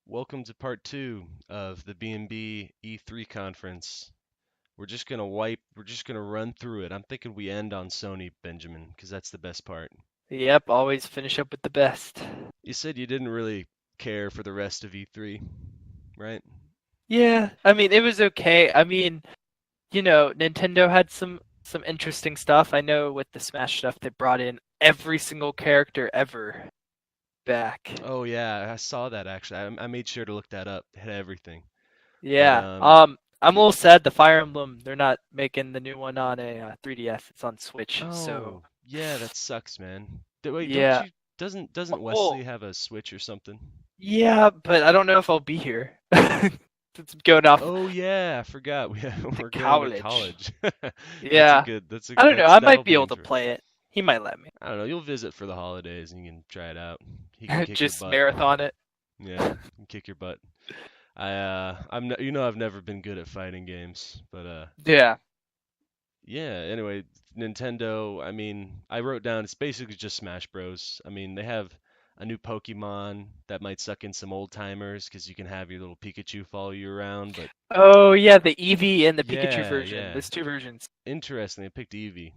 Welcome to part two of the B&B E3 conference. We're just gonna run through it. I'm thinking we end on Sony, Benjamin, because that's the best part. Yep, always finish up with the best. You said you didn't really care for the rest of E3, right? Yeah, I mean it was okay. I mean, Nintendo had some interesting stuff. I know with the Smash stuff they brought in every single character ever back. Oh yeah, I saw that actually. I made sure to look that up. It had everything. But Yeah. I'm a little sad the Fire Emblem they're not making the new one on a 3DS. It's on Switch. So, oh yeah, that sucks, man. Wait, don't yeah. you? Doesn't Well, Wesley have a Switch or something? yeah, but I don't know if I'll be here. Since I'm going off Oh yeah, I forgot. to We're going to college. college. That's a Yeah. good. That's a I don't know. I that'll might be be able to interesting. play it. He might let me. I don't know. You'll visit for the holidays and you can try it out. He can kick your Just butt. marathon it. Yeah, he can kick your butt. I've never been good at fighting games, but Yeah. yeah. Anyway, Nintendo. I mean, I wrote down it's basically just Smash Bros. I mean, they have a new Pokemon that might suck in some old timers because you can have your little Pikachu follow you around, but Oh yeah, the Eevee and the Pikachu yeah, version. yeah. There's two versions. Interesting. I picked Eevee.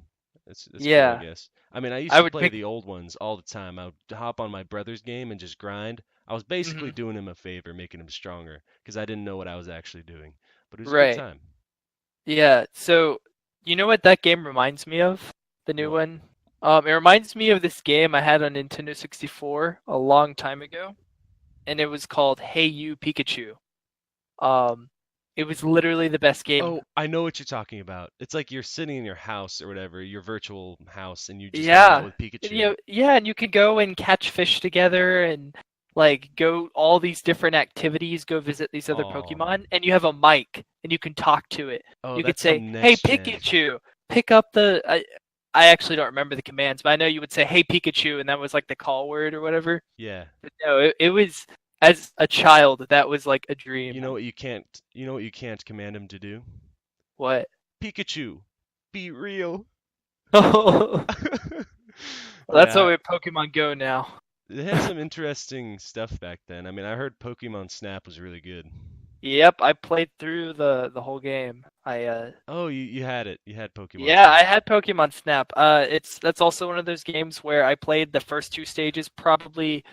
That's cool, I Yeah. guess. I mean, I used I to would play pick. the old ones all the time. I would hop on my brother's game and just grind. I was basically Mhm. doing him a favor, making him stronger, because I didn't know what I was actually doing. But it was a good Right. time. Yeah. So, you know what that game reminds me of? The new What? one. It reminds me of this game I had on Nintendo 64 a long time ago, and it was called Hey You Pikachu. Um, it was literally the best game. Oh, I know what you're talking about. It's like you're sitting in your house or whatever, your virtual house, and you just hang out Yeah. with Pikachu. Yeah, and you could go and catch fish together and like go all these different activities, go visit these other Oh, Pokemon, and you have a mic and you can talk to it. oh, You could that's say, some "Hey next gen. Pikachu, pick up the I actually don't remember the commands, but I know you would say, "Hey Pikachu," and that was like the call word or whatever. Yeah. But no, it was as a child, that was like a dream. You know what you can't command him to do? What? Pikachu, be real. Well, that's what Yeah, we have Pokemon Go now. they had some interesting stuff back then. I mean, I heard Pokemon Snap was really good. Yep, I played through the whole game. Oh, you had it. You had Pokemon Yeah, I Snap. had Pokemon Snap. That's also one of those games where I played the first two stages probably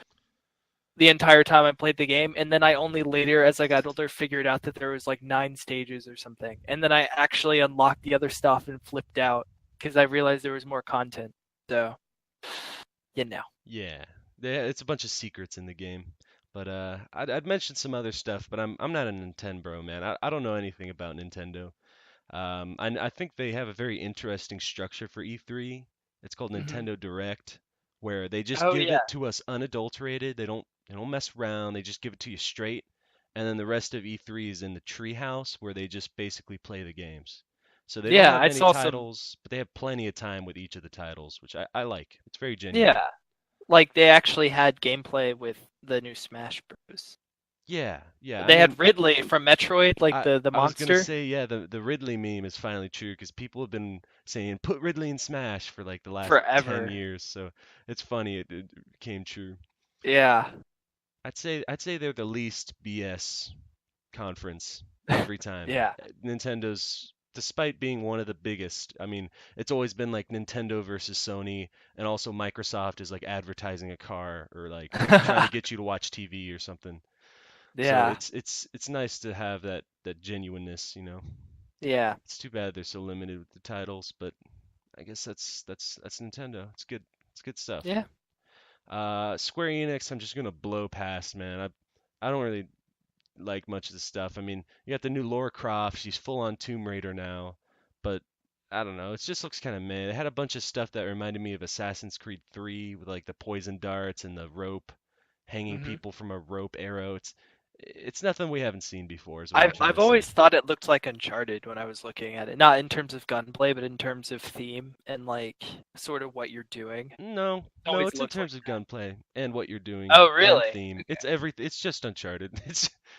the entire time I played the game, and then I only later, as I got older, figured out that there was like 9 stages or something, and then I actually unlocked the other stuff and flipped out because I realized there was more content. So, you know. Yeah, it's a bunch of secrets in the game. But I'd mentioned some other stuff, but I'm not a Nintendo bro, man. I don't know anything about Nintendo. I think they have a very interesting structure for E3. It's called Hmm. Nintendo Direct, where they just Oh give yeah, it to us unadulterated. They don't mess around. They just give it to you straight. And then the rest of E3 is in the treehouse where they just basically play the games. So they don't yeah. have I many saw some. titles, but they have plenty of time with each of the titles, which I like. It's very genuine. Yeah, like they actually had gameplay with the new Smash Bros. Yeah, yeah. I They mean, had Ridley from Metroid, like the I was gonna monster, say, yeah, the Ridley meme is finally true because people have been saying put Ridley in Smash for like the last 10 forever. years, so it's funny it came true. Yeah. I'd say they're the least BS conference every time. Yeah. Nintendo's, despite being one of the biggest, I mean, it's always been like Nintendo versus Sony, and also Microsoft is like advertising a car or like trying to get you to watch TV or something. So Yeah. it's nice to have that genuineness, you know. Yeah. It's too bad they're so limited with the titles, but I guess that's Nintendo. It's good. It's good stuff. Yeah. Square Enix, I'm just gonna blow past, man. I don't really like much of the stuff. I mean, you got the new Lara Croft. She's full on Tomb Raider now, but I don't know. It just looks kind of meh. They had a bunch of stuff that reminded me of Assassin's Creed 3 with like the poison darts and the rope hanging Hmm. people from a rope arrow. It's nothing we haven't seen before, is what I'm trying I've to say. always thought it looked like Uncharted when I was looking at it. Not in terms of gunplay, but in terms of theme and like sort of what you're doing. It No, no, always it's in looks like terms of gunplay and what you're doing Oh, and really? theme. It's everything. It's just Uncharted.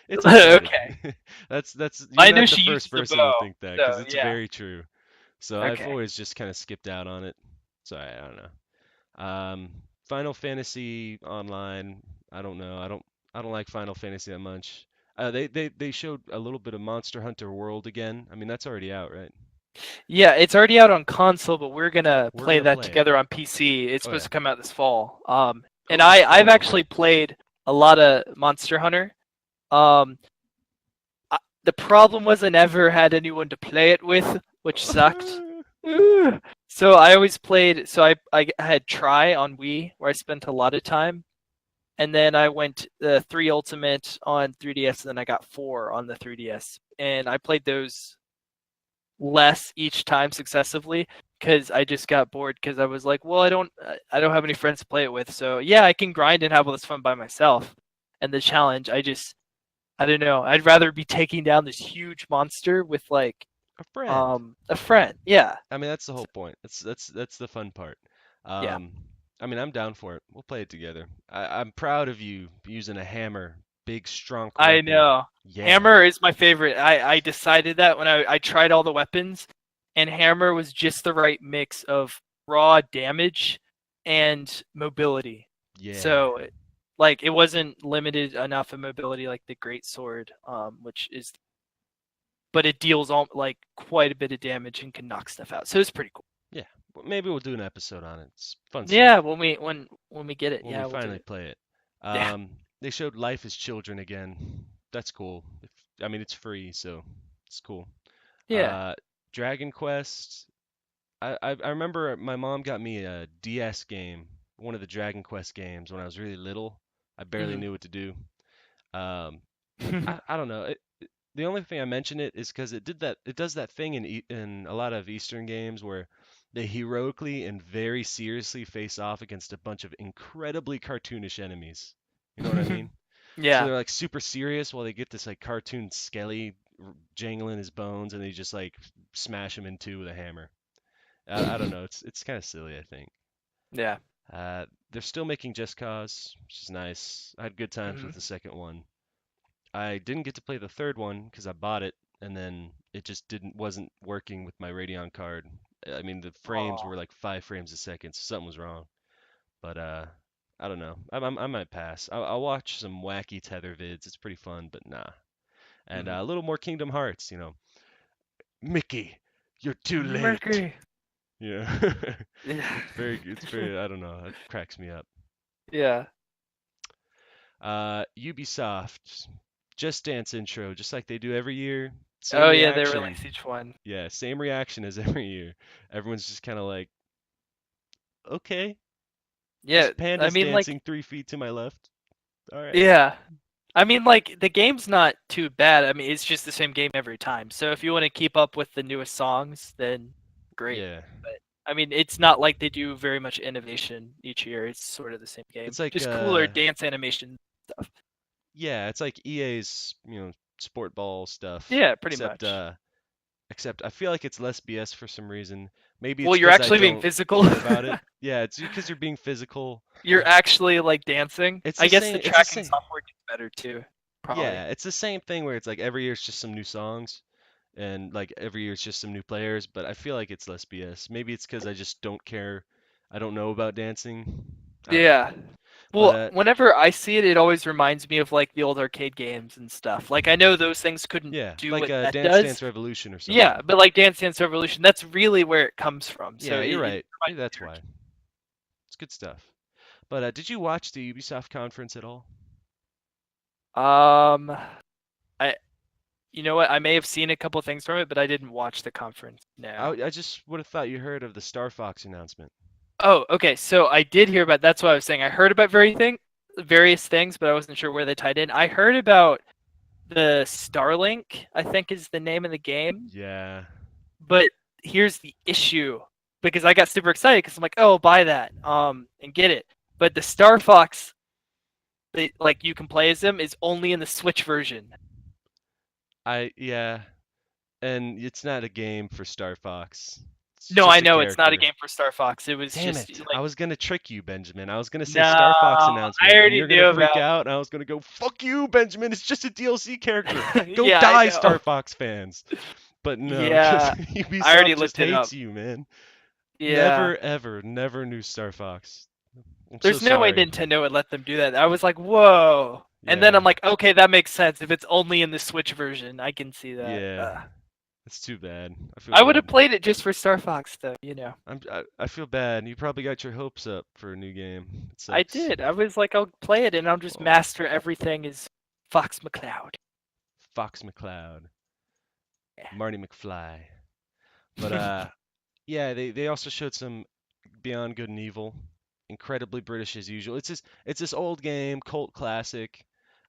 It's Uncharted. Okay. That's you're I know not the she first uses the person to bow. think that because So, it's yeah. very true. So I've Okay. always just kind of skipped out on it. So I don't know. Final Fantasy Online. I don't know. I don't like Final Fantasy that much. They showed a little bit of Monster Hunter World again. I mean, that's already out, right? Yeah, it's already out on console, but we're gonna We're play gonna that play it. together on PC. It's Oh supposed yeah. to come out this fall. And Oh, I've cool. actually played a lot of Monster Hunter. Um, the problem was I never had anyone to play it with, which sucked. So I always played. So I had Try on Wii, where I spent a lot of time, and then I went 3 Ultimate on 3DS, and then I got 4 on the 3DS, and I played those less each time successively because I just got bored because I was like, well, I don't have any friends to play it with, so yeah, I can grind and have all this fun by myself. And the challenge, I don't know, I'd rather be taking down this huge monster with like A friend. a friend. Yeah, I mean, that's the whole point. That's the fun part. yeah. Um, I mean, I'm down for it. We'll play it together. I'm proud of you using a hammer, big, strong I weapon. know. Yeah. Hammer is my favorite. I decided that when I tried all the weapons, and Hammer was just the right mix of raw damage and mobility. Yeah. So, like, it wasn't limited enough in mobility like the Great Sword, which is, but it deals all like quite a bit of damage and can knock stuff out. So it's pretty cool. Yeah. Well, maybe we'll do an episode on it. It's fun stuff Yeah, when we get it, when we yeah, we'll do finally it. play it. Yeah, They showed Life as Children again. That's cool. I mean, it's free, so it's cool. yeah. Uh, Dragon Quest. I remember my mom got me a DS game, one of the Dragon Quest games when I was really little. I barely Hmm. knew what to do. Um, I don't know. The only thing I mention it is because it does that thing in a lot of Eastern games where they heroically and very seriously face off against a bunch of incredibly cartoonish enemies. You know what I mean? So Yeah. they're like super serious while they get this like cartoon Skelly jangling his bones and they just like smash him in two with a hammer. I don't know. It's kind of silly, I think. Yeah. They're still making Just Cause, which is nice. I had good times Hmm. with the second one. I didn't get to play the third one because I bought it and then it just didn't wasn't working with my Radeon card. I mean, the frames Oh. were like 5 frames a second, so something was wrong. But I don't know. I might pass. I'll watch some wacky tether vids. It's pretty fun, but nah. And Hmm. a little more Kingdom Hearts, Mickey, you're too late. Mercury. Yeah. Yeah. It's very, I don't know, it cracks me up. Yeah. Ubisoft, Just Dance intro, just like they do every year. Same Oh yeah, they reaction. release each one. Yeah, same reaction as every year. Everyone's just kind of like, okay, this Yeah, I panda's mean like dancing 3 feet to my left. All right. yeah. I mean like the game's not too bad. I mean it's just the same game every time. So if you want to keep up with the newest songs, then great. Yeah. But I mean it's not like they do very much innovation each year. It's sort of the same game. It's like, Just cooler dance animation stuff. yeah, it's like EA's, sport ball stuff, Yeah, pretty except, much. except I feel like it's less BS for some reason. Maybe Well, it's you're because I actually being don't physical. care about it. Yeah, it's because you're being physical. You're actually like dancing. It's I the guess the same. It's the tracking same. software gets better too. Probably. Yeah, it's the same thing where it's like every year it's just some new songs, and like every year it's just some new players. But I feel like it's less BS. Maybe it's because I just don't care. I don't know about dancing. I don't know. Yeah. But Well, whenever I see it, it always reminds me of like the old arcade games and stuff. Like I know those things couldn't yeah, do like what a that Dance does. Dance Revolution or something. Yeah, but like Dance Dance Revolution, that's really where it comes from. So Yeah, it, you're it right. Maybe reminds me that's why. It's good stuff. But did you watch the Ubisoft conference at all? of I you know what? I may have seen a couple things from it, but I didn't watch the conference. No. I just would have thought you heard of the Star Fox announcement. Oh, okay. So I did hear about. That's what I was saying. I heard about various things, but I wasn't sure where they tied in. I heard about the Starlink, I think is the name of the game. Yeah. But here's the issue, because I got super excited because I'm like, oh, buy that, and get it. But the Star Fox, like you can play as them, is only in the Switch version. Yeah. And it's not a game for Star Fox. It's No, I just a know it's not a character. game for Star Fox. It was Damn just it. I like, was gonna trick you, Benjamin. I was gonna say no, Star Fox I announcement, and already you're gonna knew freak about out, and I was gonna go, fuck you, Benjamin. It's just a DLC character. it. Go Yeah, I die, know. Star Fox fans. But no, because Yeah, I Ubisoft already just looked it up. hates you, man. Yeah. Never, ever, never knew Star Fox. I'm so There's no way sorry. Nintendo would let them do that. I was like, whoa. And then Yeah, I'm like, okay, that makes sense. If it's only in the Switch version, I can see that. yeah. It's too bad. I feel I would bad. have played it just for Star Fox, though. I feel bad. You probably got your hopes up for a new game. It I sucks. did. I was like, I'll play it and I'll just Well, master everything as Fox McCloud. Fox McCloud, Yeah. Marty McFly. But yeah, they also showed some Beyond Good and Evil. Incredibly British as usual. It's this old game, cult classic,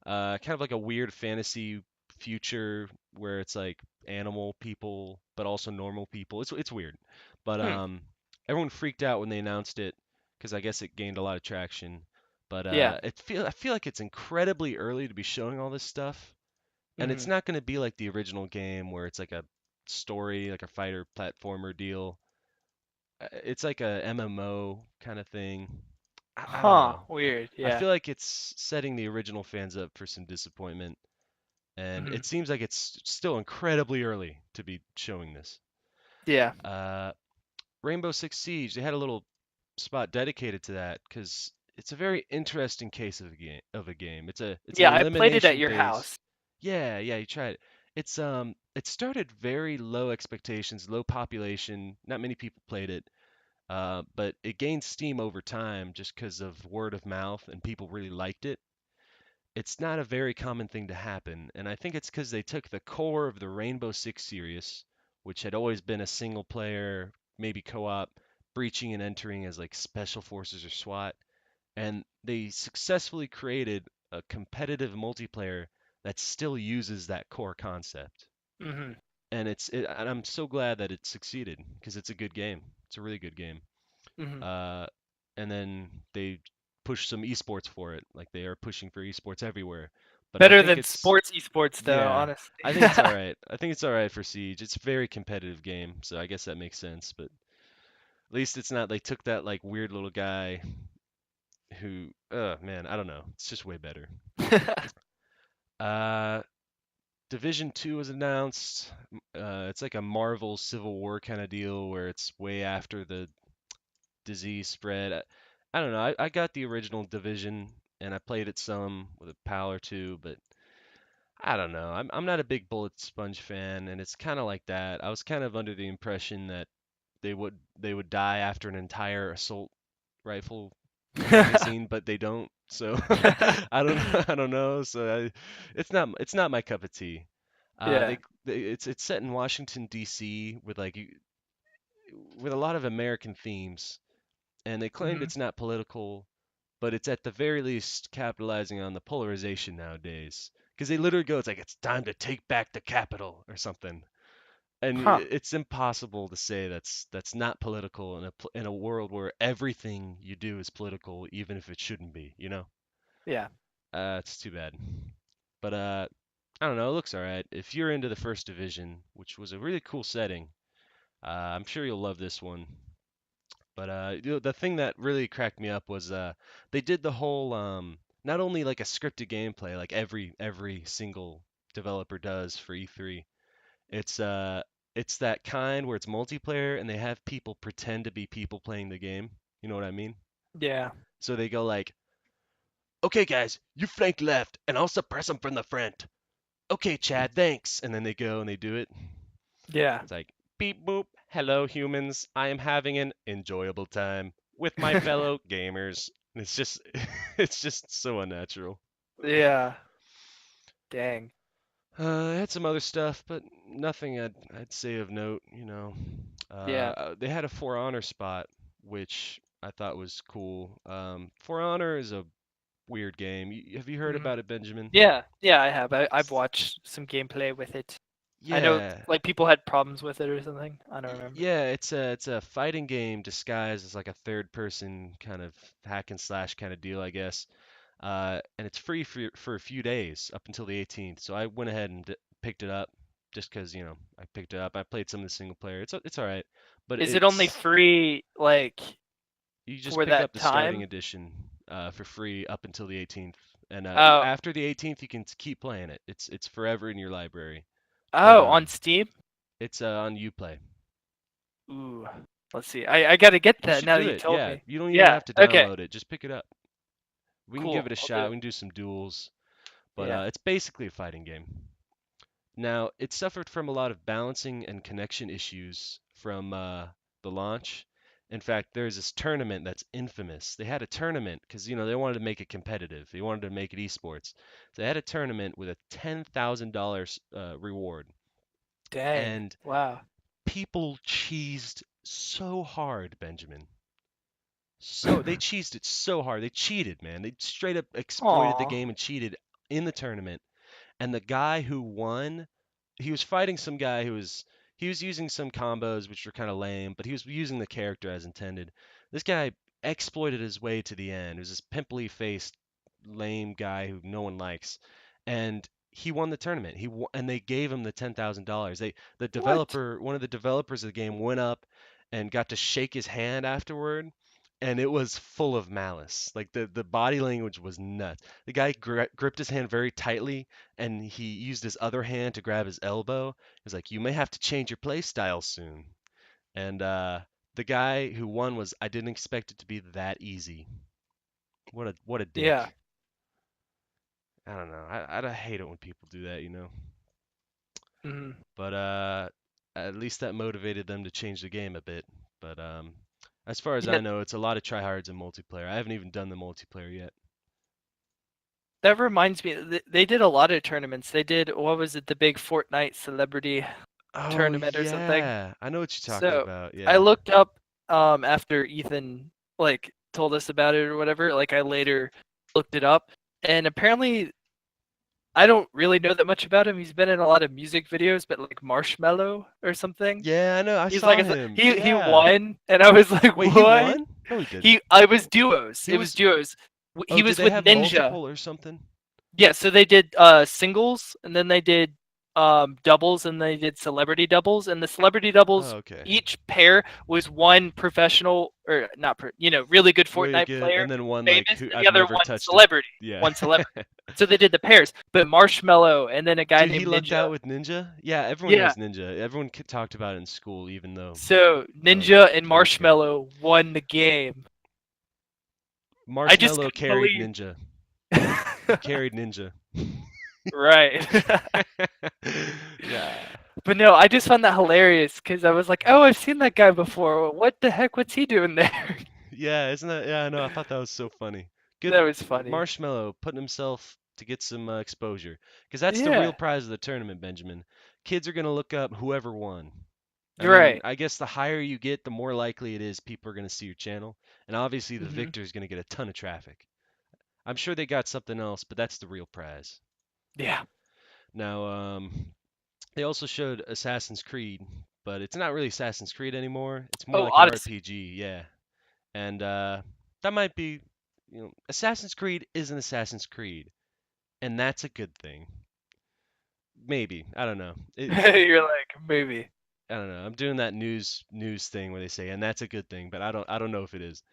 kind of like a weird fantasy future where it's like animal people but also normal people. It's weird. But Hmm. everyone freaked out when they announced it because I guess it gained a lot of traction. But Yeah. I feel like it's incredibly early to be showing all this stuff. And it's Hmm. not going to be like the original game where it's like a story, like a fighter platformer deal. It's like a MMO kind of thing. I don't Huh. know. Weird. I Yeah. feel like it's setting the original fans up for some disappointment, and Hmm. it seems like it's still incredibly early to be showing this. Yeah. Uh, Rainbow Six Siege, they had a little spot dedicated to that because it's a very interesting case of a game. It's an Yeah. I played it at elimination your based. house. Yeah, yeah, you tried it. It started very low expectations, low population. Not many people played it. But it gained steam over time just because of word of mouth and people really liked it. It's not a very common thing to happen, and I think it's because they took the core of the Rainbow Six series, which had always been a single player, maybe co-op, breaching and entering as like special forces or SWAT, and they successfully created a competitive multiplayer that still uses that core concept. Hmm. And I'm so glad that it succeeded because it's a good game. It's a really good game. Hmm. Uh, and then they push some esports for it, like they are pushing for esports everywhere. But I Better think than it's, sports esports, though. yeah, Honestly. I think it's all right. I think it's all right for Siege. It's a very competitive game, so I guess that makes sense. But at least it's not they took that like weird little guy who, man, I don't know. It's just way better. Uh, Division 2 was announced. It's like a Marvel Civil War kind of deal where it's way after the disease spread. I don't know. I got the original Division and I played it some with a pal or two, but I don't know. I'm not a big Bullet Sponge fan, and it's kind of like that. I was kind of under the impression that they would die after an entire assault rifle magazine, but they don't. So I don't know. It's not my cup of tea. Yeah. It's set in Washington D.C. with with a lot of American themes, and they claimed Hmm. it's not political, but it's at the very least capitalizing on the polarization nowadays. Because they literally go, it's like it's time to take back the capital or something, and Huh. it's impossible to say that's not political in a world where everything you do is political, even if it shouldn't be. Yeah. It's too bad. But I don't know. It looks all right. If you're into the first division, which was a really cool setting, I'm sure you'll love this one. But the thing that really cracked me up was they did the whole not only like a scripted gameplay like every single developer does for E3. It's uh it's that kind where it's multiplayer and they have people pretend to be people playing the game. You know what I mean? Yeah. So they go like, "Okay guys, you flank left and I'll suppress them from the front. Okay, Chad, thanks." And then they go and they do it. Yeah. It's like, beep boop, hello humans, I am having an enjoyable time with my fellow gamers. And it's just it's just so unnatural. Yeah. Dang. I had some other stuff, but nothing I'd say of note. Yeah. They had a For Honor spot, which I thought was cool. For Honor is a weird game. Have you heard Hmm. about it, Benjamin? Yeah. Yeah. I have. I've watched some gameplay with it. I know, Yeah, like people had problems with it or something. I don't remember. yeah, it's a fighting game disguised as like a third person kind of hack and slash kind of deal, I guess. And it's free for a few days up until the 18th. So I went ahead and picked it up just because, I picked it up. I played some of the single player. It's all right, but Is it only free like you just for pick up that the starting time? edition for free up until the 18th. And Oh. after the 18th, you can keep playing it. It's forever in your library. But Oh, on Steam? it's on Uplay. Ooh. Let's see. I gotta get You that should now that do you it. told Yeah, me. you don't even Yeah. have to Okay. download it. Just pick it up. We can give Cool. it a I'll do shot. it. We can do some duels. but Yeah. it's basically a fighting game. Now, it suffered from a lot of balancing and connection issues from the launch. In fact, there's this tournament that's infamous. They had a tournament because they wanted to make it competitive. They wanted to make it esports. So they had a tournament with a $10,000 reward, Dang. and Wow. people cheesed so hard, Benjamin. So they cheesed it so hard. They cheated, man. They straight up exploited the Aw. game and cheated in the tournament. And the guy who won, he was fighting some guy he was using some combos which were kind of lame, but he was using the character as intended. This guy exploited his way to the end. It was this pimply faced lame guy who no one likes, and he won the tournament. And they gave him the $10,000. What? One of the developers of the game went up and got to shake his hand afterward, and it was full of malice. Like the body language was nuts. The guy gripped his hand very tightly, and he used his other hand to grab his elbow. He was like, "You may have to change your play style soon." And the guy who won was, I didn't expect it to be that easy. What a Yeah. dick. I don't know. I hate it when people do that. Mhm. But at least that motivated them to change the game a bit. But as far as Yeah. I know, it's a lot of tryhards in multiplayer. I haven't even done the multiplayer yet. That reminds me. They did a lot of tournaments. They did, what was it, the big Fortnite celebrity Oh tournament or something. yeah, I know what you're talking So about. I Yeah. looked up after Ethan like told us about it or whatever. Like I later looked it up, and apparently I don't really know that much about him. He's been in a lot of music videos, but like Marshmello or something. Yeah, I know. I He's like saw him. he Yeah. won, and I was like, Wait, he what? won? No, he didn't. I was duos. He It was was. duos. Oh, He did was they with have Ninja. multiple or something? Yeah, so they did singles, and then they did doubles, and they did celebrity doubles, and the celebrity doubles, Oh, okay. each pair was one professional or not, really good Really Fortnite good. player, And then one like famous, who and the I've other never one touched it. celebrity, Yeah. one celebrity. So they did the pairs, but Marshmello and then a guy Dude, he named lucked Ninja. out with Ninja. Yeah, everyone Yeah, knows Ninja. Everyone talked about it in school, even though so I Ninja and don't care. Marshmello won the game. I just Marshmallow couldn't carried believe. Ninja. He carried Ninja. Right. Yeah. But no, I just found that hilarious because I was like, "Oh, I've seen that guy before. What the heck? What's he doing there?" Yeah, isn't that? Yeah, I know. I thought that was so funny. Good That was funny. Marshmallow putting himself to get some exposure, because that's the real Yeah, prize of the tournament, Benjamin. Kids are gonna look up whoever won. I you're mean, right. I guess the higher you get, the more likely it is people are gonna see your channel, and obviously the Hmm. victor is gonna get a ton of traffic. I'm sure they got something else, but that's the real prize. Yeah. Now, they also showed Assassin's Creed, but it's not really Assassin's Creed anymore. It's more Oh, like an Odyssey. RPG, yeah. And that might be, Assassin's Creed is an Assassin's Creed, and that's a good thing. Maybe, I don't know. You're like maybe. I don't know. I'm doing that news thing where they say, and that's a good thing, but I don't know if it is.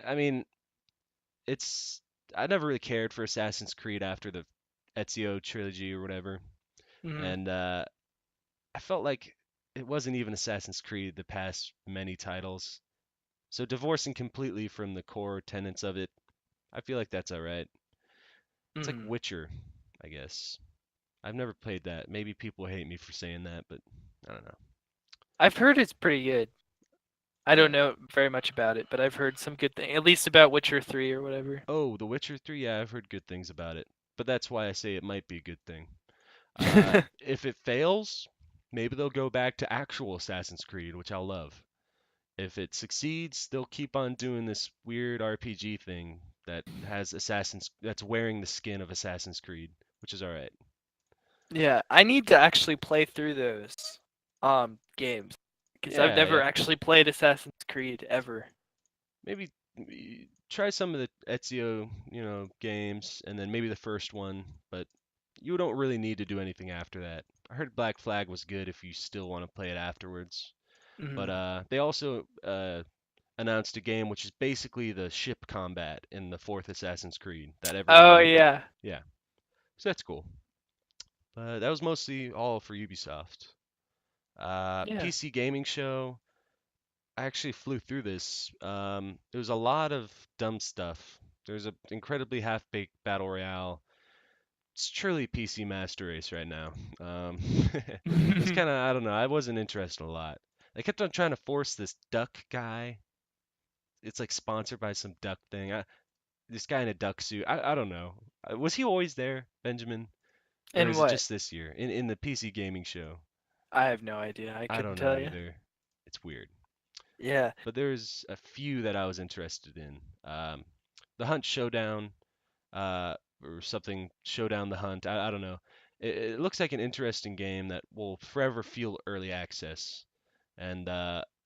I mean, it's I never really cared for Assassin's Creed after the Ezio trilogy or whatever, Hmm. and I felt like it wasn't even Assassin's Creed the past many titles. So divorcing completely from the core tenets of it, I feel like that's all right. It's like Hmm. Witcher, I guess. I've never played that. Maybe people hate me for saying that, but I don't know. I've heard it's pretty good. I don't Yeah. know very much about it, but I've heard some good thing, at least about Witcher 3 or whatever. Oh, The Witcher 3, yeah, I've heard good things about it. But that's why I say it might be a good thing. If it fails, maybe they'll go back to actual Assassin's Creed, which I'll love. If it succeeds, they'll keep on doing this weird RPG thing that's wearing the skin of Assassin's Creed, which is all right. Yeah, I need to actually play through those games because I've Yeah, never yeah. actually played Assassin's Creed ever. Maybe try some of the Ezio, games, and then maybe the first one, but you don't really need to do anything after that. I heard Black Flag was good if you still want to play it afterwards. But Hmm. they also announced a game which is basically the ship combat in the fourth Assassin's Creed that everyone Oh wanted. yeah, Yeah, so that's cool. But that was mostly all for Ubisoft. yeah. PC gaming show. I actually flew through this. There was a lot of dumb stuff. There's an incredibly half-baked battle royale. it's truly PC Master Race right now. Um, it's kind of, I don't know. I wasn't interested a lot. They kept on trying to force this duck guy. It's like sponsored by some duck thing. This guy in a duck suit. I don't know. Was he always there, Benjamin? Or And is it what? just this year in the PC gaming show? I have no idea. I I couldn't don't know tell you. either. It's weird. Yeah. But there's a few that I was interested in. The Hunt Showdown, or something Showdown the Hunt. I don't know. It looks like an interesting game that will forever feel early access. And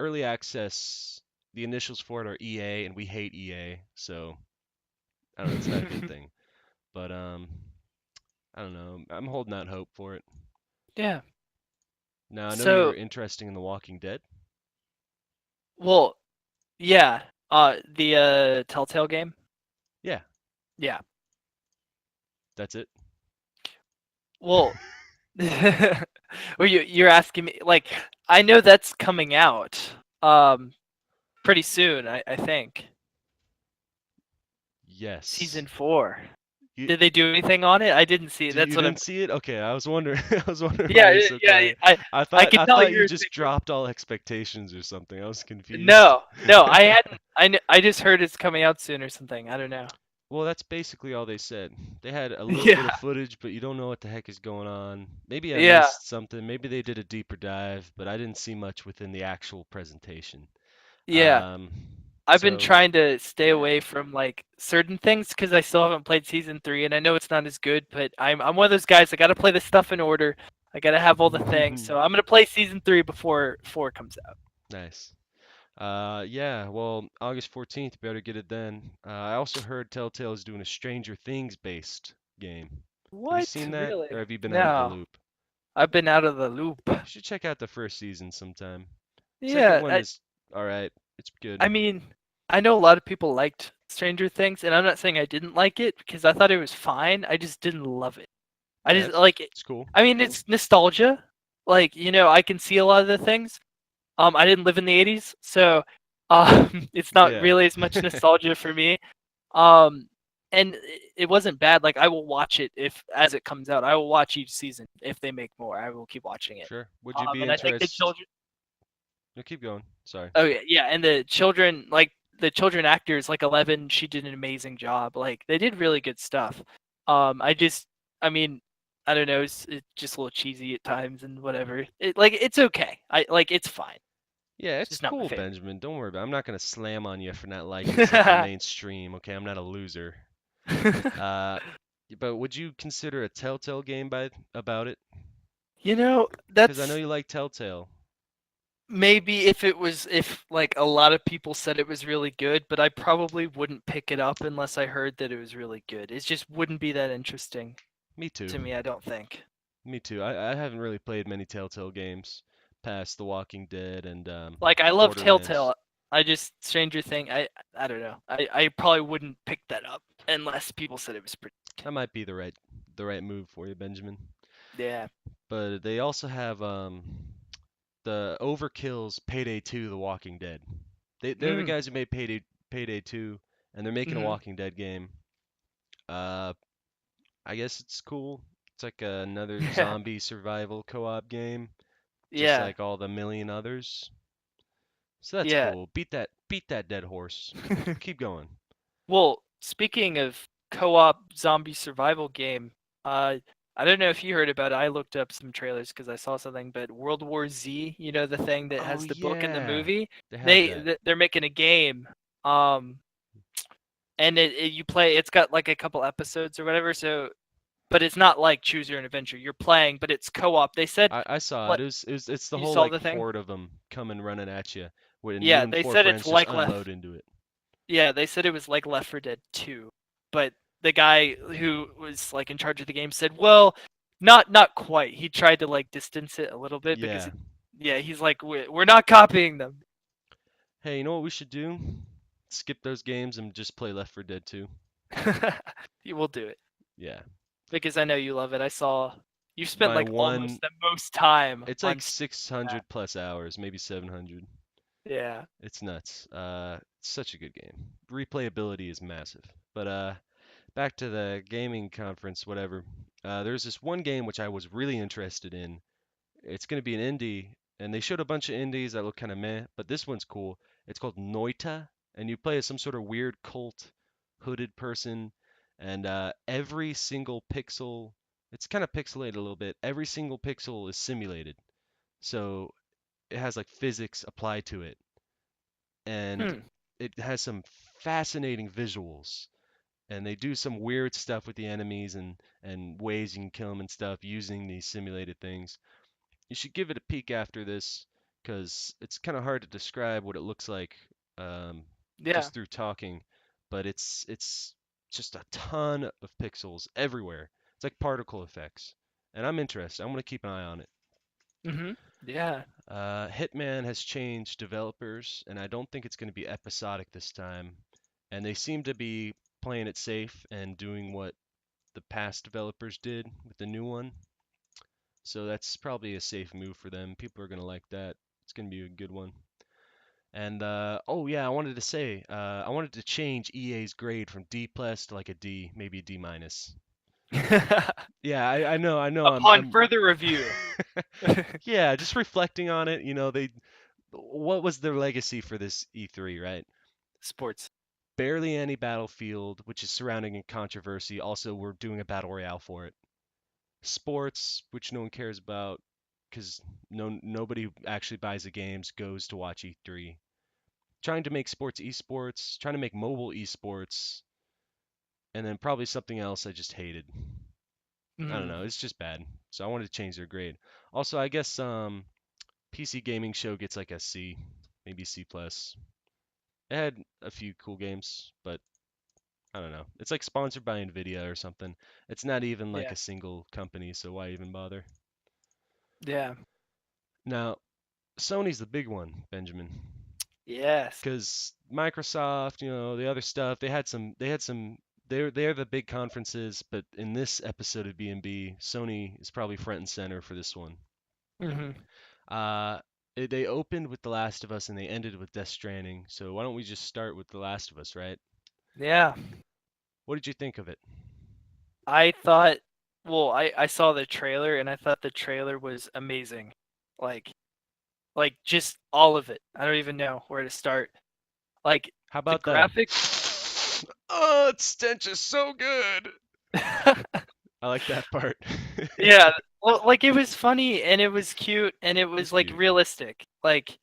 early access, the initials for it are EA, and we hate EA, so I don't know. It's not a good thing. But I don't know. I'm holding out hope for it. Yeah. Now I know you were So, interested in The Walking Dead. well, yeah. The Telltale game. Yeah, Yeah. that's it. Well, well, you're asking me like I know that's coming out pretty soon. I think Yes. season 4. You, Did they do anything on it? I didn't see. That's you what I'm. didn't see it? Okay, I was wondering. I was wondering why Yeah, you're so yeah. quiet. I I thought can I tell thought you you're just thinking. dropped all expectations or something. I was confused. No, no, I hadn't. I just heard it's coming out soon or something. I don't know. Well, that's basically all they said. They had a little bit Yeah, of footage, but you don't know what the heck is going on. Maybe I yeah, missed something. Maybe they did a deeper dive, but I didn't see much within the actual presentation. yeah. Um, I've been so trying to stay away from like certain things because I still haven't played season 3, and I know it's not as good. But I'm one of those guys. I got to play the stuff in order. I got to have all the things. So I'm gonna play season 3 before 4 comes out. nice. Yeah, well, August 14th, better get it then. I also heard Telltale is doing a Stranger Things based game. Have you What? seen that, or Really? have you been out of the No, loop? I've been out of the loop. You should check out the first season sometime. Second Yeah, one is all right. It's good. I mean, I know a lot of people liked Stranger Things, and I'm not saying I didn't like it because I thought it was fine. I just didn't love it. I Yeah, just like it. it's cool. I mean, it's nostalgia. Like, I can see a lot of the things. I didn't live in the 80s, so it's not Yeah. really as much nostalgia for me. Um, and it wasn't bad. Like, I will watch it if as it comes out. I will watch each season if they make more. I will keep watching it. Sure. Would you be And I think the interested? children. No, keep going. Sorry. Oh yeah, yeah, and the children actors, like 11, she did an amazing job. Like they did really good stuff. I mean, I don't know, it's just a little cheesy at times and whatever. It's okay. It's fine. Yeah, It's it's just not my cool, favorite. Benjamin. Don't worry about it. I'm not gonna slam on you for not liking something mainstream, okay? I'm not a loser. Uh, but would you consider a Telltale game by about it? Because I know That's you like Telltale. maybe if like a lot of people said it was really good, but I probably wouldn't pick it up unless I heard that it was really good. It just wouldn't be that interesting Me too. to me, I don't think. Me too. I haven't really played many Telltale games past The Walking Dead and Like I love Borderlands. Telltale. I just Stranger Thing. I don't know. I probably wouldn't pick that up unless people said it was pretty. That might be the right move for you, Benjamin. Yeah. But they also have the Overkill's Payday 2: The Walking Dead. They're the Mm. guys who made Payday 2, and they're making a Hmm. Walking Dead game. Uh, I guess it's cool. It's like another Yeah. zombie survival co-op game, just Yeah. like all the million others. So that's Yeah. cool. Beat that dead horse. Keep going. Well, speaking of co-op zombie survival game, uh, I don't know if you heard about it. I looked up some trailers because I saw something. But World War Z, the thing that Oh has the book and the yeah, movie, they have that. they're making a game. Um, and you play. It's got like a couple episodes or whatever. So but it's not like choose your own adventure. You're playing, but it's co-op. They said I saw it. what It's the you whole saw like the thing. horde of them coming running at you, when you Yeah, and they four said it's friends just like left. unload into it. Yeah, they said it was like Left 4 Dead 2, but the guy who was like in charge of the game said, "Well, not quite." He tried to like distance it a little bit because, Yeah. yeah, he's like, "We're not copying them." Hey, you know what we should do? Skip those games and just play Left 4 Dead 2. You will do it Yeah. because I know you love it. I saw you spent My like one, almost the most time it's on like Steam with that. 600 plus hours, maybe 700. Yeah. It's nuts. It's such a good game. Replayability is massive. But back to the gaming conference, whatever. There's this one game which I was really interested in. It's going to be an indie, and they showed a bunch of indies that look kind of meh, but this one's cool. It's called Noita, and you play as some sort of weird cult hooded person, and every single pixel, it's kind of pixelated a little bit. Every single pixel is simulated, so it has like physics applied to it, and Hmm. it has some fascinating visuals. And they do some weird stuff with the enemies and ways you can kill them and stuff using these simulated things. You should give it a peek after this because it's kind of hard to describe what it looks like um, Yeah. just through talking, but it's just a ton of pixels everywhere. It's like particle effects, and I'm interested. I'm gonna keep an eye on it. Mhm. Yeah. Hitman has changed developers, and I don't think it's going to be episodic this time. And they seem to be playing it safe and doing what the past developers did with the new one. So that's probably a safe move for them. People are gonna like that. It's gonna be a good one. And oh yeah, I wanted to say, I wanted to change EA's grade from D plus to like a D, maybe a D minus. Yeah, I know. Upon further review. Yeah, just reflecting on it. What was their legacy for this E3, right? Sports. Barely any Battlefield, which is surrounding in controversy. Also, we're doing a battle royale for it. Sports, which no one cares about, because nobody who actually buys the games goes to watch E3. Trying to make sports esports, trying to make mobile esports, and then probably something else I just hated. I don't Mm. know, it's just bad. So I wanted to change their grade. Also, I guess PC gaming show gets like a C, maybe C plus. It had a few cool games, but I don't know. It's like sponsored by Nvidia or something. It's not even like Yeah. a single company, so why even bother? Yeah. Now, Sony's the big one, Benjamin. Yes. Because Microsoft, the other stuff, they're the big conferences, but in this episode of B&B, Sony is probably front and center for this one. Mhm. Uh, they opened with The Last of Us and they ended with Death Stranding, so why don't we just start with The Last of Us, right? Yeah. What did you think of it? I thought well, I saw the trailer and I thought the trailer was amazing. Like like just all of it. I don't even know where to start. Like How the about that? graphic Oh, its stench is so good. I like that part. Yeah, well, like it was funny and it was cute and it It's was like cute. realistic. Like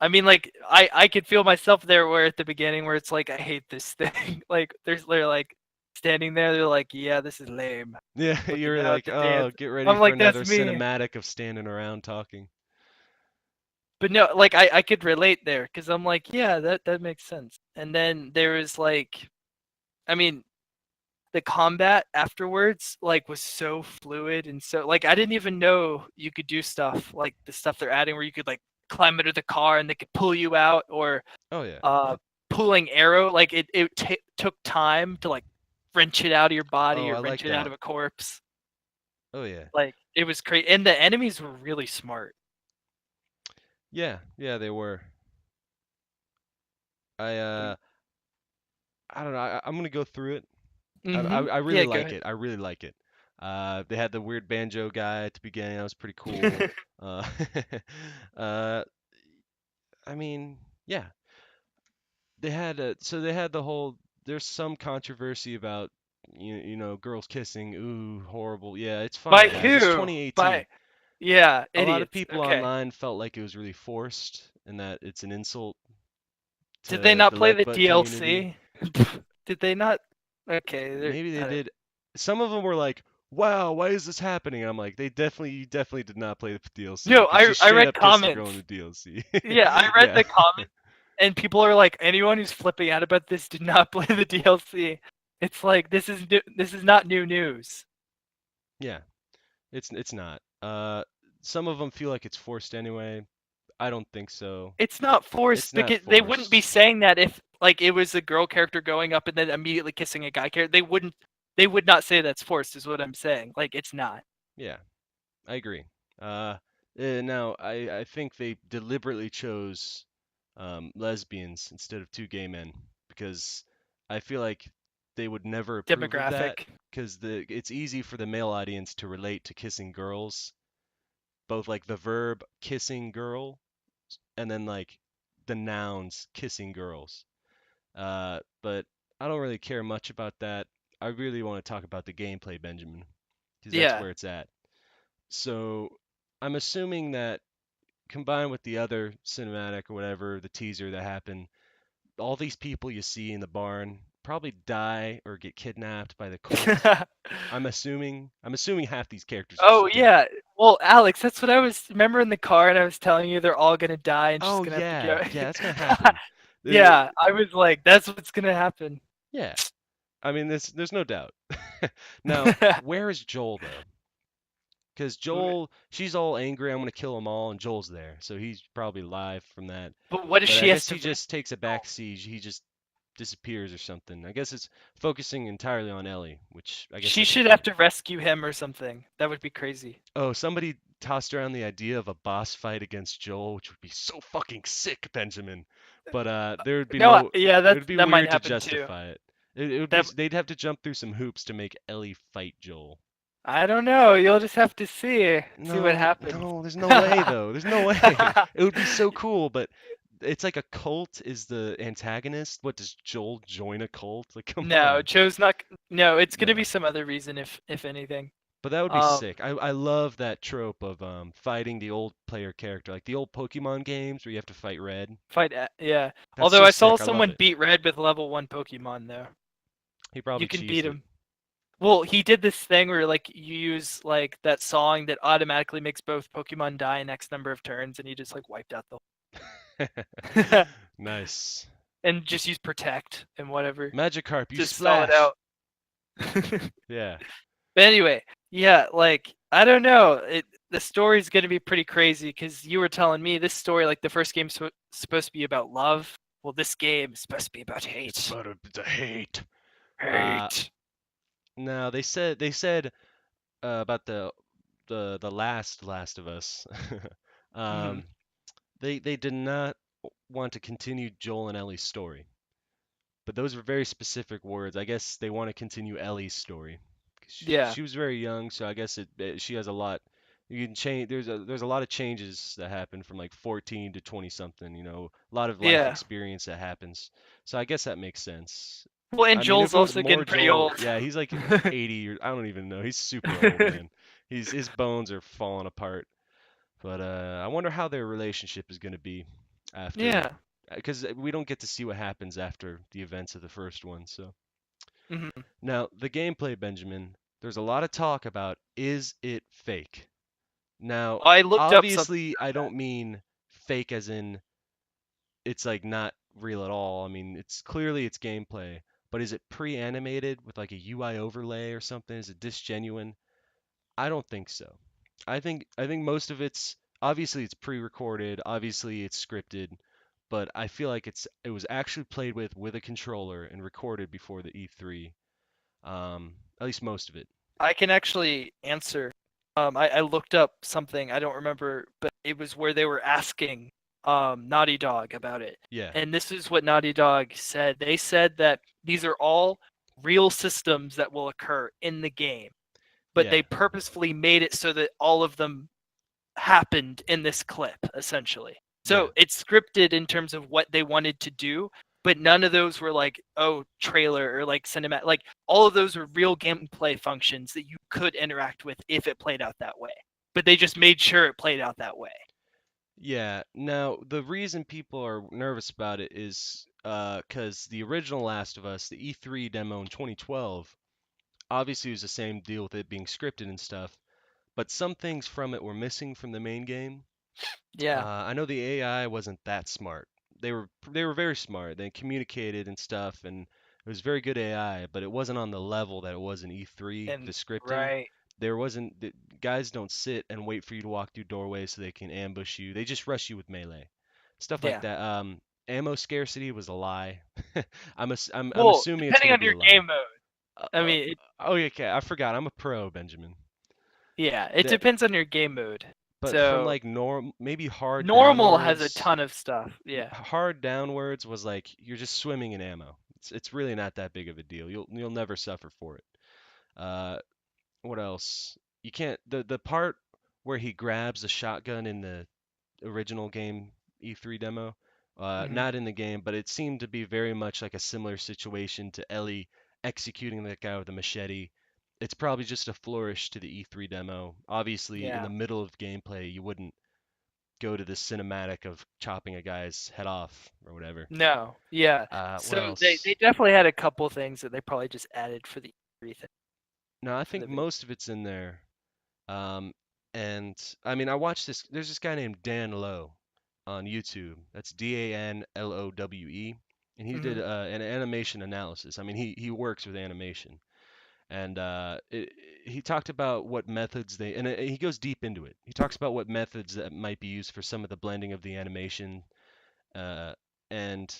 I mean like I could feel myself there where at the beginning where it's like I hate this thing. Like they're like standing there, they're like, yeah, this is lame. Yeah, Looking you're out like, to dance. oh, get ready I'm for like, another that's me. cinematic of standing around talking. But no, like I could relate there because I'm like, yeah, that makes sense. And then there was like, I mean, the combat afterwards like was so fluid and so like I didn't even know you could do stuff like the stuff they're adding where you could like climb under the car and they could pull you out or Oh yeah. uh pulling arrow like it took time to like wrench it out of your body Oh, or I wrench like it out that. of a corpse. Oh yeah. Like it was crazy and the enemies were really smart. Yeah, yeah, they were. I uh I don't know. I'm gonna go through it. I really Yeah, go like ahead. it. I really like it. They had the weird banjo guy at the beginning. That was pretty cool. Uh, uh, I mean, yeah. They had the whole. There's some controversy about girls kissing. Ooh, horrible. Yeah, it's By fine, guys. It's who? 2018. By yeah, A lot of idiots. people Okay. online felt like it was really forced and that it's an insult Did they to not the play leg the butt community. DLC? Did they not? Okay, Maybe they I don't. did. Some of them were like, "Wow, why is this happening?" And I'm like, you definitely did not play the DLC No, because she I straight read up kissed a girl in comments. the DLC. Yeah, I read Yeah, the comments, and people are like, anyone who's flipping out about this did not play the DLC. It's like this is not new news. yeah, it's not. Some of them feel like it's forced anyway. I don't think so. It's not It's forced not because they wouldn't be forced. saying that if like it was a girl character going up and then immediately kissing a guy character. They wouldn't. They would not say that's forced. Is what I'm saying. Like it's not. Yeah, I agree. Now I think they deliberately chose lesbians instead of two gay men because I feel like they would never approve of that Demographic. because it's easy for the male audience to relate to kissing girls, both like the verb kissing girl and then like the nouns kissing girls. But I don't really care much about that. I really want to talk about the gameplay, Benjamin, because that's Yeah. where it's at. So I'm assuming that combined with the other cinematic or whatever, the teaser that happened, all these people you see in the barn probably die or get kidnapped by the cult. I'm assuming half these characters are Oh dead. yeah. Well, Alex, that's what I was. Remember in the car, and I was telling you they're all gonna die, and she's Oh gonna have to yeah, go. yeah, that's gonna happen. The, Yeah, I was like, that's what's gonna happen. yeah, I mean, there's no doubt. Now, where is Joel though? Because Joel, she's all angry. I'm gonna kill them all, and Joel's there, so he's probably live from that. But what if But I she has guess to he rescue just takes a back seat. He just disappears or something. I guess it's focusing entirely on Ellie, which I guess She I could should have get. to rescue him or something. That would be crazy. Oh, somebody tossed around the idea of a boss fight against Joel, which would be so fucking sick, Benjamin. But there would be No, no. yeah, It that would be that might weird to happen too. justify it. It would be. That They'd have to jump through some hoops to make Ellie fight Joel. I don't know. You'll just have to see what No, happens. no, there's no way though. There's no way. It would be so cool, but it's like a cult is the antagonist. What does Joel join a cult? Like, come No, on. Joe's not. No, it's gonna be No. some other reason if anything. But that would be Um, sick. I love that trope of fighting the old player character, like the old Pokemon games where you have to fight Red. yeah. That's Although so I saw sick. I love someone it. beat Red with level 1 Pokemon though. He You probably can cheesed beat it. him. Well, he did this thing where like you use like that song that automatically makes both Pokemon die in X number of turns, and he just like wiped out the Nice. and just use Protect and whatever. Magikarp, you Just stall it splash. out. But Yeah. anyway, yeah, like I don't know. The story's gonna be pretty crazy because you were telling me this story, like the first game's supposed to be about love. Well, this game is supposed to be about It's hate. about the hate. Uh, Hate. no, they said about the Last of Us. Hmm. um, they did not want to continue Joel and Ellie's story, but those were very specific words. I guess they want to continue Ellie's story. Yeah. She was very young, so I guess she has a lot. You can change. There's a lot of changes that happen from like 14 to 20 something. A lot of life Yeah. experience that happens. So I guess that makes sense. Well, and I mean, Joel's if it was also more getting pretty Joel, old. yeah, he's like 80 or I don't even know. He's super old, man. His bones are falling apart. But I wonder how their relationship is going to be after, Yeah. because we don't get to see what happens after the events of the first one. So Hmm. now the gameplay, Benjamin. There's a lot of talk about is it fake? Now, I looked up something obviously, I about don't mean fake as in it's like not real at all. I mean, it's gameplay, but is it pre-animated with like a UI overlay or something? Is it disgenuine? I don't think so. I think most of it's pre-recorded, obviously it's scripted, but I feel like it was actually played with a controller and recorded before the E3. At least most of it. I can actually answer. I looked up something, I don't remember, but it was where they were asking Naughty Dog about it. Yeah, And this is what Naughty Dog said. They said that these are all real systems that will occur in the game, but yeah, they purposefully made it so that all of them happened in this clip, essentially. yeah. So it's scripted in terms of what they wanted to do, but none of those were like, oh, trailer or like cinematic. Like all of those were real gameplay functions that you could interact with if it played out that way. But they just made sure it played out that way. Yeah. Now, the reason people are nervous about it is because the original Last of Us, the E3 demo in 2012, obviously was the same deal with it being scripted and stuff, but some things from it were missing from the main game. Yeah. I know the AI wasn't that smart. They were very smart. They communicated and stuff, and it was very good AI, but it wasn't on the level that it was in E3, the And scripting. right. There wasn't the guys don't sit and wait for you to walk through doorways so they can ambush you. They just rush you with melee. Stuff like Yeah. that. Ammo scarcity was a lie. I'm Well, assuming it's depending gonna on be a your lie. game mode. Uh, I uh, mean, oh yeah, okay, I forgot. I'm a pro, Benjamin. yeah, it That, depends on your game mode. but from So like maybe normal has a ton of stuff. Yeah. hard downwards was like you're just swimming in ammo. It's really not that big of a deal. You'll never suffer for it. Uh, what else? You can't the part where he grabs the shotgun in the original game E3 demo, Hmm. not in the game, but it seemed to be very much like a similar situation to Ellie executing that guy with a machete. It's probably just a flourish to the E3 demo. Obviously, in the Yeah. middle of gameplay, you wouldn't go to the cinematic of chopping a guy's head off or whatever. No. Yeah. What So they else? definitely had a couple things that they probably just added for the E3 thing No, I for think the video. most of it's in there. Um, and I mean, I watched this. There's this guy named Dan Lowe on YouTube. That's DanLowe, and he did Hmm. an animation analysis. I mean, he works with animation, and he talked about what methods they and he goes deep into it. He talks about what methods that might be used for some of the blending of the animation, uh, and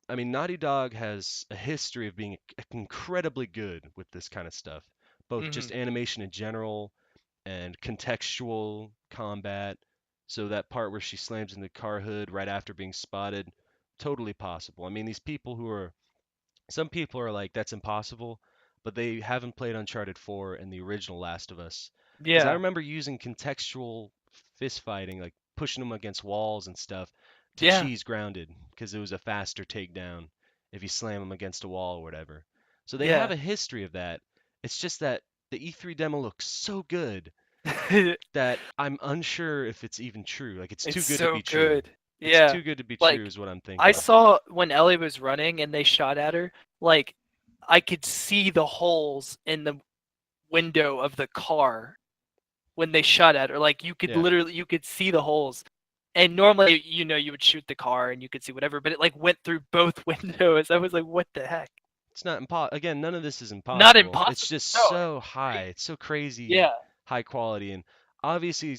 I mean, Naughty Dog has a history of being incredibly good with this kind of stuff, both just Hmm. animation in general and contextual combat. So that part where she slams in the car hood right after being spotted, totally possible. I mean, these people who are some people are like that's impossible, but they haven't played Uncharted 4 and the original Last of Us. Because I Yeah. remember using contextual fist fighting, like pushing them against walls and stuff, to Yeah. cheese grounded, because it was a faster takedown if you slam them against a wall or whatever. So they have Yeah. a history of that. It's just that the E3 demo looks so good that I'm unsure if it's even true. Like it's too It's good to so be true. good. It's Yeah. too good to be true Like is what I'm I thinking. saw when Ellie was running and they shot at her, like I could see the holes in the window of the car when they shot at her. Like Yeah. you could see the holes. And normally, you would shoot the car and you could see whatever, but it like went through both windows. I was like, what the heck? It's not again, none of this is Not impossible. It's impossible. just No, so high. It's so crazy yeah. high quality and obviously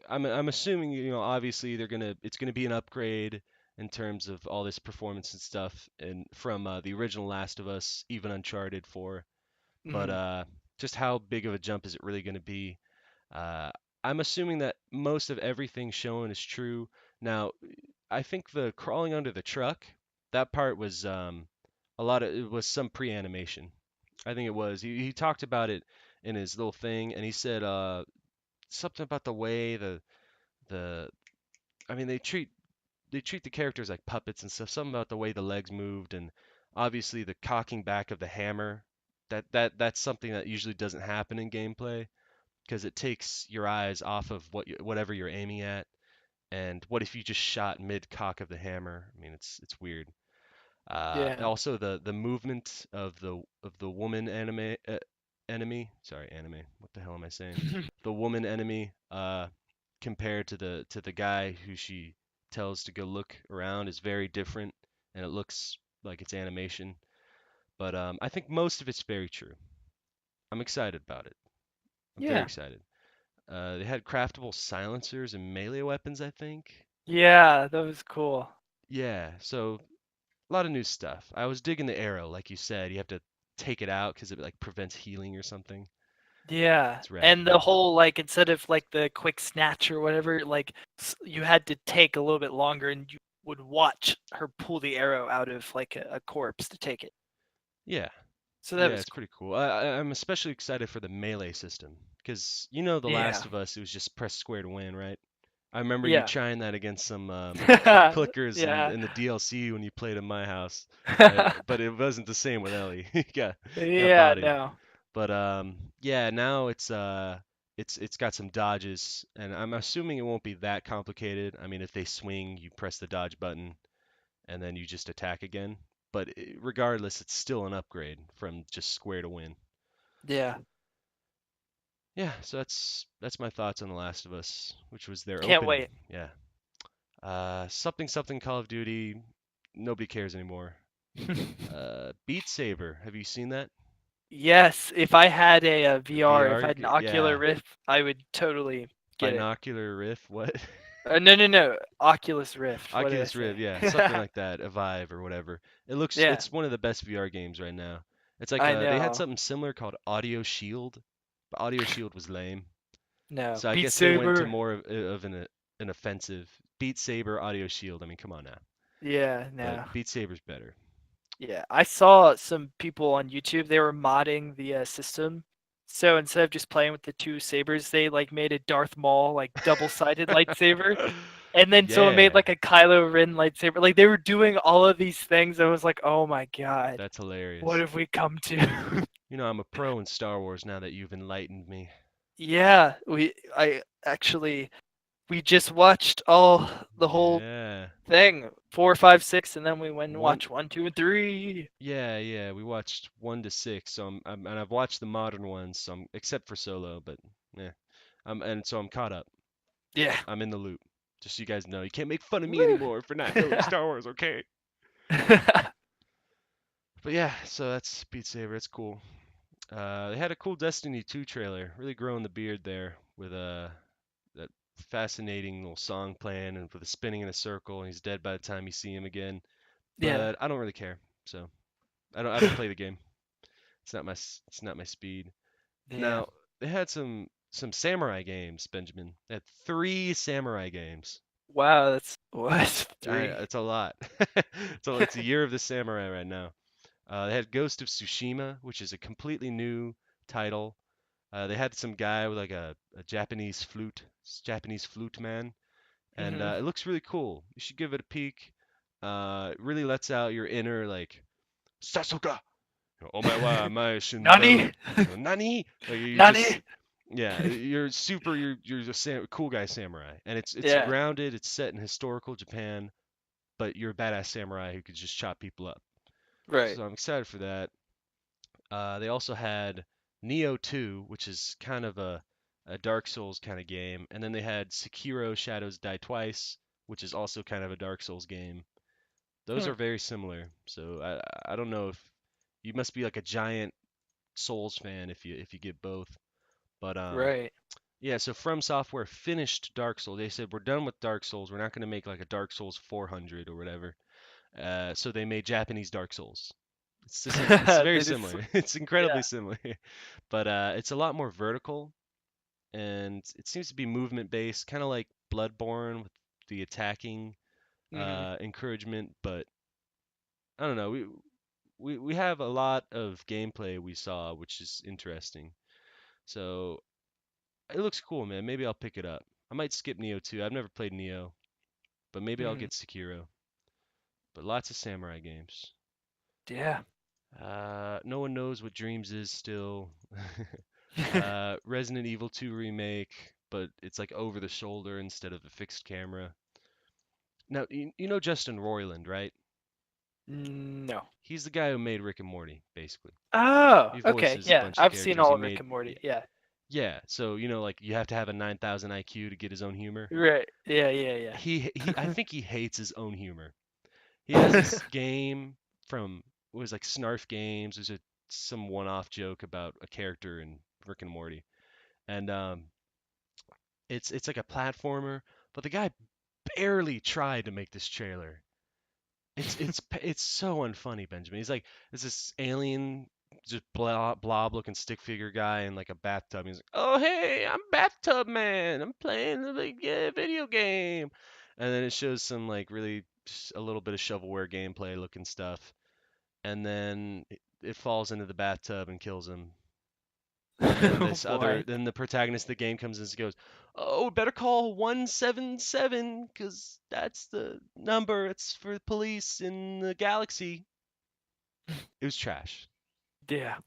I'm assuming obviously it's gonna be an upgrade in terms of all this performance and stuff and from the original Last of Us, even Uncharted 4. But Mhm. just how big of a jump is it really gonna be? Uh, I'm assuming that most of everything shown is true. Now, I think the crawling under the truck, that part was it was some pre-animation. I think it was. He talked about it in his little thing, and he said something about the way the I mean they treat the characters like puppets and stuff. Something about the way the legs moved, and obviously the cocking back of the hammer. That's something that usually doesn't happen in gameplay because it takes your eyes off of whatever you're aiming at. And what if you just shot mid cock of the hammer? I mean, it's weird. Yeah. Also the movement of the woman enemy. Sorry, anime. What the hell am I saying? The woman enemy compared to the guy who she tells to go look around is very different, and it looks like it's animation. But I think most of it's very true. I'm excited about it. I'm very Yeah. excited. They had craftable silencers and melee weapons, I think. Yeah, that was cool. Yeah, so a lot of new stuff. I was digging the arrow, like you said. You have to take it out because it like prevents healing or something. Yeah. It's rad. And the whole like instead of like the quick snatch or whatever, like you had to take a little bit longer and you would watch her pull the arrow out of like a corpse to take it. Yeah, So that yeah, was it's cool. pretty cool. I'm especially excited for the melee system because The Yeah. Last of Us, it was just press square to win, right? I remember you Yeah. trying that against some clickers in, Yeah. in the DLC when you played in my house, but it wasn't the same with Ellie. He got Yeah, bodied. no. But yeah, now it's got some dodges, and I'm assuming it won't be that complicated. I mean, if they swing, you press the dodge button, and then you just attack again. But regardless, it's still an upgrade from just square to win. Yeah. Yeah, so that's my thoughts on The Last of Us, which was their Can't opening. wait. Yeah. Something something Call of Duty. Nobody cares anymore. Beat Saber. Have you seen that? Yes, if I had a VR, if I VR? had an Ocular Yeah. Rift, I would totally get it. Binocular Rift. What? No, no, no. Oculus Rift. What did I Oculus Rift, say? yeah, something like that, a Vive or whatever. Yeah, It's one of the best VR games right now. It's like I they had know. something similar called Audio Shield, but Audio Shield was lame. No, So I Beat guess they went to Saber. more of an offensive Beat Saber Audio Shield. I mean, come on now. Yeah, But no. Beat Saber's better. Yeah, I saw some people on YouTube. They were modding the system. So instead of just playing with the two sabers, they like made a Darth Maul like double-sided lightsaber, and then someone made Yeah, like a Kylo Ren lightsaber. Like they were doing all of these things. I was like, oh my god, that's what hilarious. have we come to? You know, I'm a pro in Star Wars now that you've enlightened me. Yeah, I actually we just watched all the whole Yeah. thing, 4, 5, 6, and then we went and One watched 1, 2, and 3. Yeah, yeah, we watched 1 to 6, so and I've watched the modern ones, so except for Solo, but yeah, and so I'm caught up. Yeah. I'm in the loop. Just so you guys know, you can't make fun of me Woo. anymore for not knowing Star Wars, okay? But yeah, so that's Beat Saber. It's cool. They had a cool Destiny 2 trailer, really growing the beard there with that fascinating little song playing and with a spinning in a circle, and he's dead by the time you see him again. Yeah. But I don't really care, so I don't play the game. It's not my speed. Yeah. Now, they had some samurai games, Benjamin. They had 3 samurai games. Wow, that's what? 3. It's a lot. It's a year of the samurai right now. They had Ghost of Tsushima, which is a completely new title. They had some guy with like a Japanese flute man, and Mhm. it looks really cool. You should give it a peek. It really lets out your inner like Sasuga, omae wa mae shindaru, Nani? nani? Like you're just Nani? yeah, you're just cool guy samurai, and it's Yeah. grounded. It's set in historical Japan, but you're a badass samurai who could just chop people up. Right. So I'm excited for that. They also had Neo 2, which is kind of a Dark Souls kind of game, and then they had Sekiro Shadows Die Twice, which is also kind of a Dark Souls game. Those Hmm. are very similar. So I don't know if you must be like a giant Souls fan if you get both. But Right. yeah, so From Software finished Dark Souls. They said we're done with Dark Souls. We're not going to make like a Dark Souls 400 or whatever. So they made Japanese Dark Souls. It's the same. It's very They just similar. It's incredibly yeah. similar, but it's a lot more vertical, and it seems to be movement based, kind of like Bloodborne with the attacking Mhm. encouragement. But I don't know. We have a lot of gameplay we saw, which is interesting. So it looks cool, man. Maybe I'll pick it up. I might skip Neo 2. I've never played Neo, but maybe I'll Mhm. get Sekiro. But lots of samurai games. Yeah. No one knows what Dreams is still. Resident Evil 2 remake, but it's like over the shoulder instead of a fixed camera. Now, you know Justin Roiland, right? No. He's the guy who made Rick and Morty, basically. Oh, He okay. voices a Yeah. bunch of I've seen characters. all He of Rick made, and Morty. Yeah. yeah. So you know, like you have to have a 9,000 IQ to get his own humor. Right. Yeah, yeah, I yeah. think he hates his own humor. He has this game from what was like Snarf Games. There's some one-off joke about a character in Rick and Morty, and it's like a platformer. But the guy barely tried to make this trailer. It's so unfunny, Benjamin. He's like, there's this alien, just blob looking stick figure guy in like a bathtub. He's like, oh hey, I'm Bathtub Man. I'm playing the video game, and then it shows some like really just a little bit of shovelware gameplay looking stuff, and then it falls into the bathtub and kills him. And then Oh boy. then the protagonist of the game comes in and goes, "Oh, better call 177 because that's the number. It's for the police in the galaxy." It was trash. Yeah.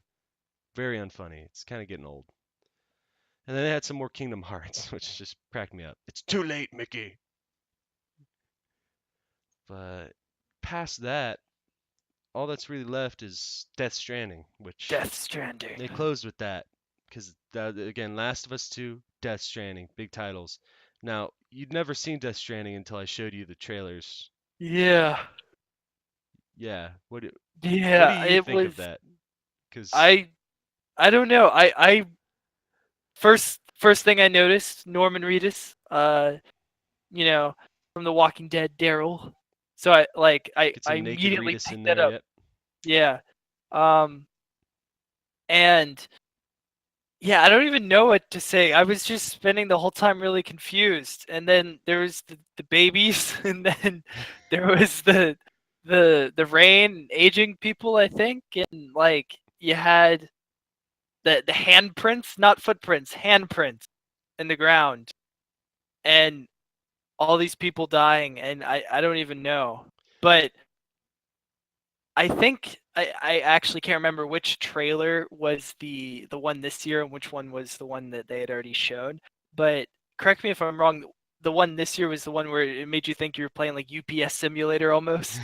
Very unfunny. It's kind of getting old. And then they had some more Kingdom Hearts, which just cracked me up. It's too late, Mickey. But past that, all that's really left is Death Stranding, which Death Stranding. they closed with that because again, Last of Us 2, Death Stranding, big titles. Now, you'd never seen Death Stranding until I showed you the trailers. Yeah. Yeah, what do Yeah, you it think of was that? Because I I don't know. I first thing I noticed, Norman Reedus, you know, from The Walking Dead, Daryl. So get I some naked immediately Reedus in picked that there, up. yep. Yeah. Um and yeah, I don't even know what to say. I was just spending the whole time really confused. And then there was the babies and then there was the rain aging people, I think, and like you had the handprints, not footprints, handprints in the ground, and all these people dying, and I don't even know, but I think I actually can't remember which trailer was the one this year and which one was the one that they had already shown. But correct me if I'm wrong. The one this year was the one where it made you think you were playing like UPS simulator almost.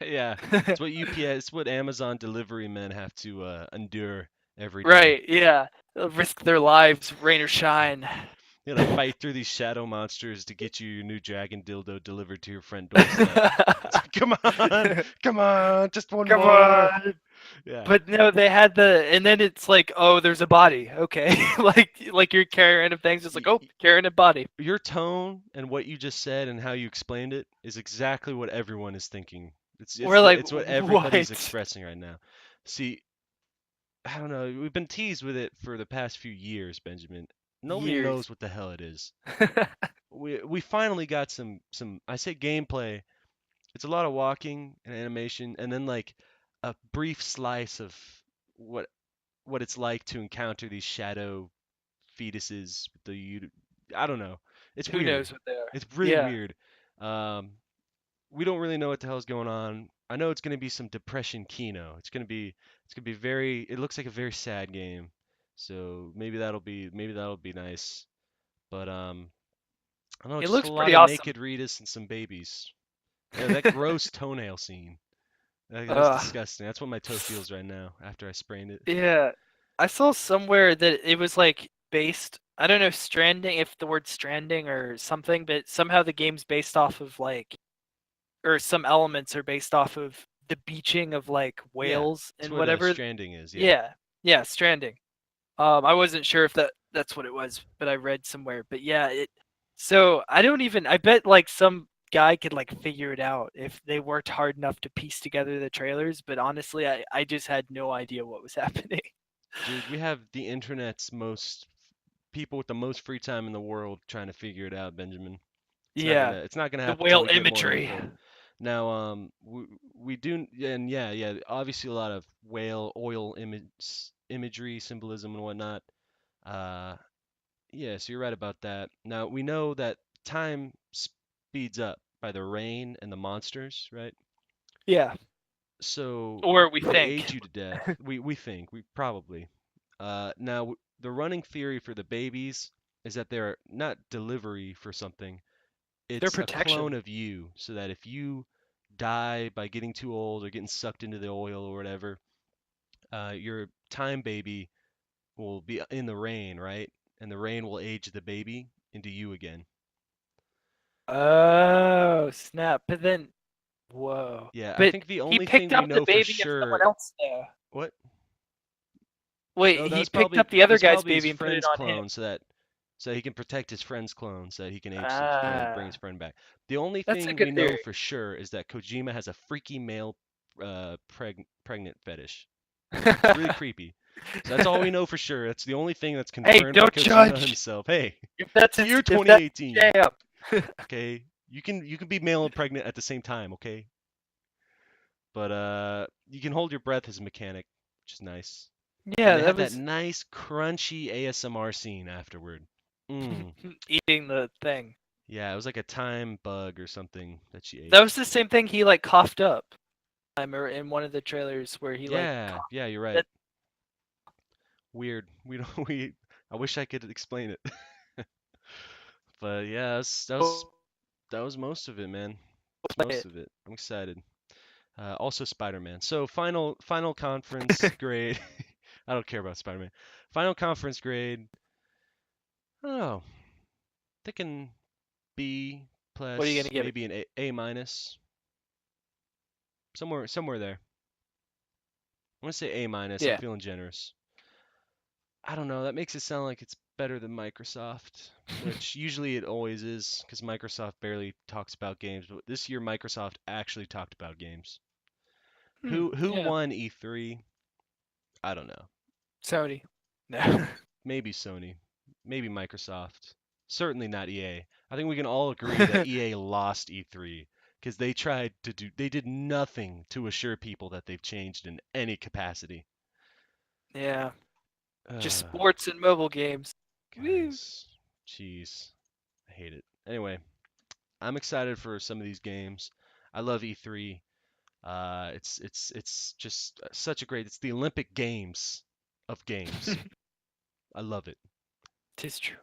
Yeah, it's what UPS, it's what Amazon delivery men have to endure every day. Right? Yeah. They'll risk their lives, rain or shine. You gotta fight through these shadow monsters to get you your new dragon dildo delivered to your front doorstep. It's like, come on, just one Come more. on. Yeah. But no, they had the, and then it's like, oh, there's a body. Okay, like you're carrying of things. It's like, Y- oh, y- carrying a body. your tone and what you just said and how you explained it is exactly what everyone is thinking. We're like, It's what everybody's what? expressing right now. See, I don't know. We've been teased with it for the past few years, Benjamin. Nobody Years. knows what the hell it is. We finally got some I say gameplay. It's a lot of walking and animation and then like a brief slice of what what it's like to encounter these shadow fetuses with I don't know. It's Who weird. knows what they are? It's really Yeah. weird. Um, we don't really know what the hell's going on. I know it's going to be some depression kino. It's going to be very it looks like a very sad game. So maybe that'll be nice. But I don't know, It just a looks lot pretty of awesome. naked Ritas and some babies. Yeah, that gross toenail scene. That's uh, disgusting. That's what my toe feels right now after I sprained it. yeah. I saw somewhere that it was like based, I don't know, Stranding, if the word Stranding or something, but somehow the game's based off of like, or some elements are based off of the beaching of like Yeah, whales that's and what whatever. Stranding is. Yeah. Yeah. Yeah, Stranding. I wasn't sure if that's what it was, but I read somewhere. But yeah, it. So I don't even. I bet like some guy could like figure it out if they worked hard enough to piece together the trailers. But honestly, I just had no idea what was happening. Dude, we have the internet's most people with the most free time in the world trying to figure it out, Benjamin. Yeah, It's not gonna the happen until whale we get more imagery. info. Now, we do, and yeah, obviously a lot of whale oil imagery, symbolism, and whatnot. Uh, yeah, so you're right about that. Now we know that time speeds up by the rain and the monsters, right? Yeah, So or we they think age you to death. We think we probably. Now the running theory for the babies is that they're not delivery for something. their It's a clone protection. of you, so that if you die by getting too old or getting sucked into the oil or whatever, your time baby will be in the rain, right? And the rain will age the baby into you again. Oh snap! But then, whoa! Yeah, I But think the he only thing picked we up the know for baby of someone sure. else though. What? Wait, Oh, he picked up the other that's guy's probably his baby and put it friend's on him. clone, so he can protect his friend's clone, so that he can age bring his Ah, friend back. The only that's a thing good we know theory. for sure is that Kojima has a freaky male pregnant fetish. It's really creepy. So that's all we know for sure. That's the only thing that's Hey, confirmed by don't Kojima judge. himself. Hey, it's the year If that's his 2018. jam. Okay, you can be male and pregnant at the same time. Okay, but you can hold your breath as a mechanic, which is nice. And Yeah, they that had that was nice crunchy ASMR scene afterward. Mm. eating the thing. Yeah, it was like a time bug or something that she ate. That was the same thing he like coughed up. I remember in one of the trailers where he like Yeah, coughed. yeah, you're right. That, Weird. We don't we I wish I could explain it. But yeah, that was most of it, man. That's most it. of it. I'm excited. Also Spider-Man. So final conference grade. I don't care about Spider-Man. Final conference grade. I don't know. Thinking B What are you plus, gonna give it? maybe an A minus. Somewhere there. I'm gonna say A minus. I'm Yeah. feeling generous. I don't know. That makes it sound like it's better than Microsoft, which usually it always is, because Microsoft barely talks about games. But this year, Microsoft actually talked about games. Who Yeah. won E3? I don't know. Sony. No. Maybe Sony, maybe Microsoft. Certainly not EA. I think we can all agree that EA lost E3 because they did nothing to assure people that they've changed in any capacity. Yeah. Just Uh, sports and mobile games. Woo. guys, jeez, I hate it. Anyway, I'm excited for some of these games. I love E3. It's just such a great. It's the Olympic Games of games. I love it. Tis true.